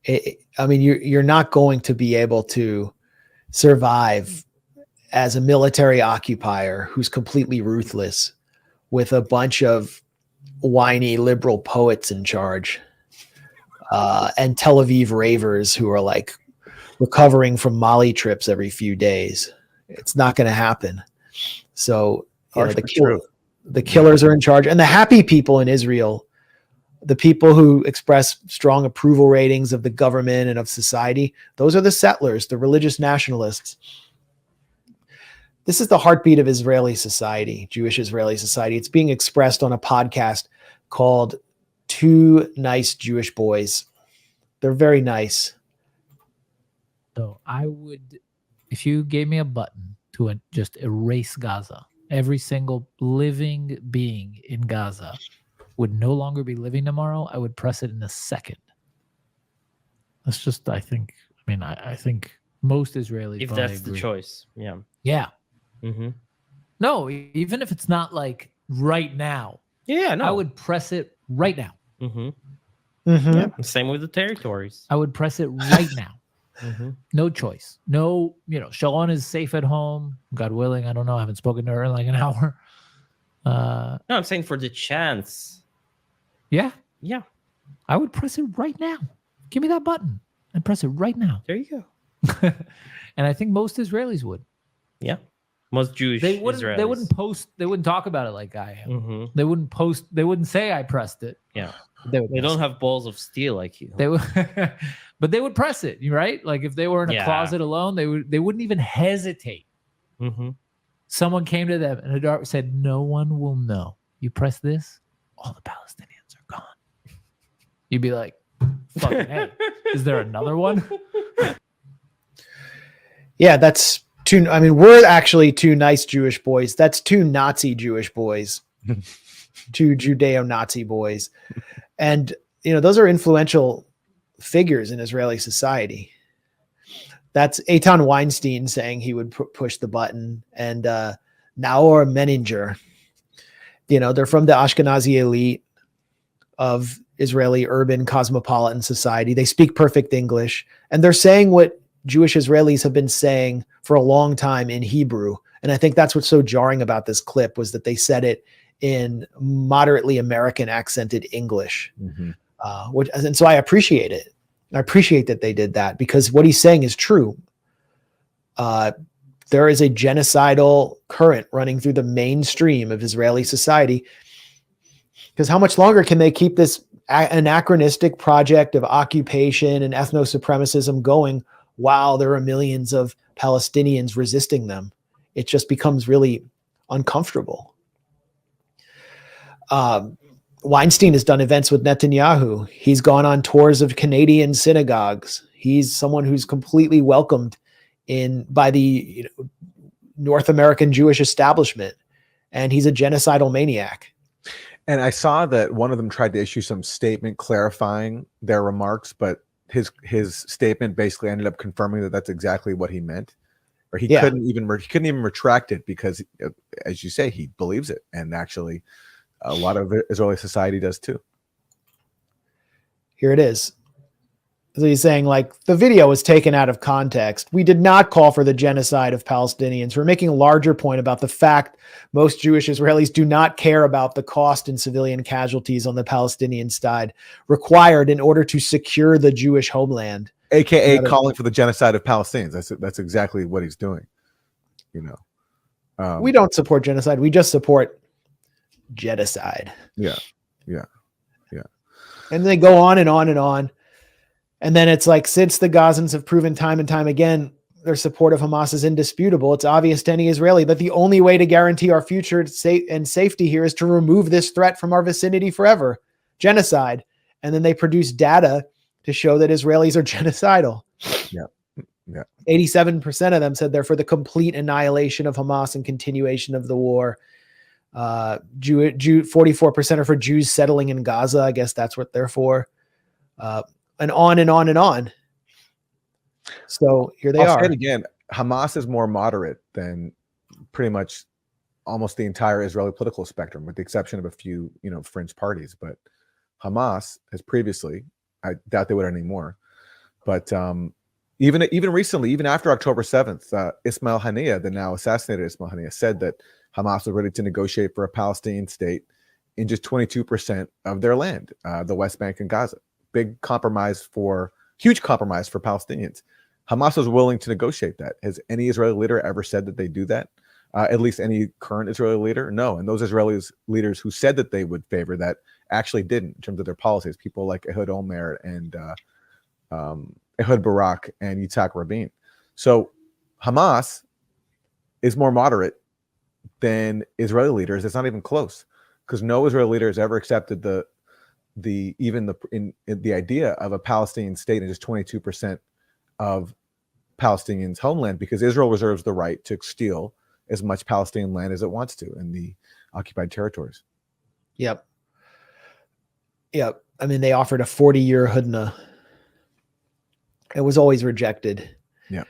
I mean, you're not going to be able to survive as a military occupier who's completely ruthless with a bunch of whiny liberal poets in charge and Tel Aviv ravers who are like recovering from Mali trips every few days. It's not going to happen. So, you know, the killers are in charge, and the happy people in Israel, the people who express strong approval ratings of the government and of society, those are the settlers, the religious nationalists. This is the heartbeat of Israeli society, Jewish Israeli society. It's being expressed on a podcast called Two Nice Jewish Boys. They're very nice. So I would, if you gave me a button to just erase Gaza, every single living being in Gaza would no longer be living tomorrow, I would press it in a second. That's just, I think most Israelis, if that's agree. The choice. Yeah. Mm-hmm. No, even if it's not like right now. Yeah, no. I would press it right now. Mm-hmm. Mm-hmm. Yeah, same with the territories. I would press it right now. Mm-hmm. No choice. No, Shalon is safe at home. God willing. I don't know. I haven't spoken to her in like an hour. No, I'm saying for the chance. Yeah. Yeah. I would press it right now. Give me that button and press it right now. There you go. And I think most Israelis would. Yeah. Most Jewish Israelis. They wouldn't post. They wouldn't talk about it like I am. Mm-hmm. They wouldn't post. They wouldn't say I pressed it. Yeah. They don't have balls of steel like you. They would, but they would press it, right? Like if they were in a closet alone, they wouldn't even hesitate. Mm-hmm. Someone came to them and Hadar said, "No one will know. You press this, all the Palestinians are gone." You'd be like, "Fucking hey, is there another one?" Yeah, that's two. I mean, we're actually two nice Jewish boys. That's two Nazi Jewish boys, two Judeo-Nazi boys. And, those are influential figures in Israeli society. That's Eitan Weinstein saying he would push the button. And Naor Menninger, they're from the Ashkenazi elite of Israeli urban cosmopolitan society. They speak perfect English. And they're saying what Jewish Israelis have been saying for a long time in Hebrew. And I think that's what's so jarring about this clip was that they said it in moderately American accented English, mm-hmm. And so I appreciate it. I appreciate that they did that because what he's saying is true. There is a genocidal current running through the mainstream of Israeli society because how much longer can they keep this anachronistic project of occupation and ethno-supremacism going while there are millions of Palestinians resisting them? It just becomes really uncomfortable. Weinstein has done events with Netanyahu. He's gone on tours of Canadian synagogues. He's someone who's completely welcomed by the North American Jewish establishment, and he's a genocidal maniac. And I saw that one of them tried to issue some statement clarifying their remarks, but his statement basically ended up confirming that that's exactly what he meant. Or he couldn't even retract it because, as you say, he believes it, and actually. A lot of Israeli society does too. Here it is. So he's saying, like, the video was taken out of context. We did not call for the genocide of Palestinians. We're making a larger point about the fact most Jewish Israelis do not care about the cost in civilian casualties on the Palestinian side required in order to secure the Jewish homeland. AKA calling for the genocide of Palestinians. That's exactly what he's doing. We don't support genocide. We just support genocide. Yeah. And they go on and on and on. And then it's like, since the Gazans have proven time and time again, their support of Hamas is indisputable. It's obvious to any Israeli that the only way to guarantee our future and safety here is to remove this threat from our vicinity forever. Genocide. And then they produce data to show that Israelis are genocidal. Yeah. 87% of them said they're for the complete annihilation of Hamas and continuation of the war. 44% are for Jews settling in Gaza. I guess that's what they're for. And on and on and on. So here they are. Say it again, Hamas is more moderate than pretty much almost the entire Israeli political spectrum, with the exception of a few, fringe parties. But Hamas has previously, I doubt they would anymore, But even recently, even after October 7th, Ismail Haniyeh, the now assassinated Ismail Haniyeh, said that Hamas was ready to negotiate for a Palestinian state in just 22% of their land, the West Bank and Gaza. Huge compromise for Palestinians. Hamas was willing to negotiate that. Has any Israeli leader ever said that they do that? At least any current Israeli leader? No. And those Israeli leaders who said that they would favor that actually didn't in terms of their policies. People like Ehud Olmert and Ehud Barak and Yitzhak Rabin. So Hamas is more moderate than Israeli leaders. It's not even close, because no Israeli leader has ever accepted the idea of a Palestinian state in just 22% of Palestinians' homeland, because Israel reserves the right to steal as much Palestinian land as it wants to in the occupied territories. Yep. I mean, they offered a 40-year hudna. It was always rejected. Yeah.